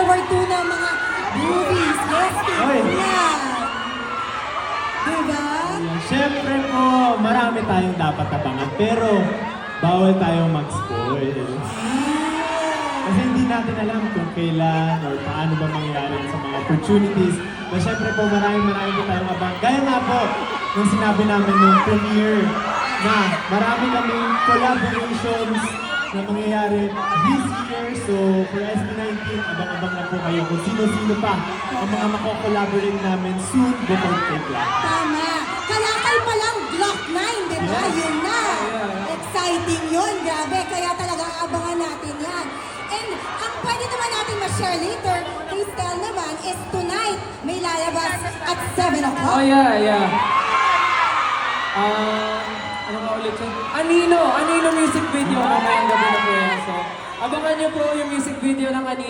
forward to na mga movies. Yes, Oy. yan. Diba? Siyempre po, marami tayong dapat abangan, pero bawal tayong mag-spoil. Kasi hindi natin alam kung kailan or paano ba mangyayari sa mga opportunities. Na siyempre po, maraming po tayong abangan. Gaya nga po, nung sinabi namin nung premiere na marami kaming collaborations na mangyayari this year. So, for SB19, abang-abang na po kayo kung sino-sino pa ang mga mako-collaborate namin soon before Tekla. Tama. Kalakal pa lang, Glock 9, di ba? Yun na. Exciting yun, grabe. Kaya talaga abangan natin yan. And ang pwede naman natin ma-share later, kay Stel naman, is tonight, may lalabas at 7 o'clock. Oh, yeah. Ano nga ulit siya? Anino music video. Mamayang gabi na po yan. So, abangan niyo po yung music video ng Anino.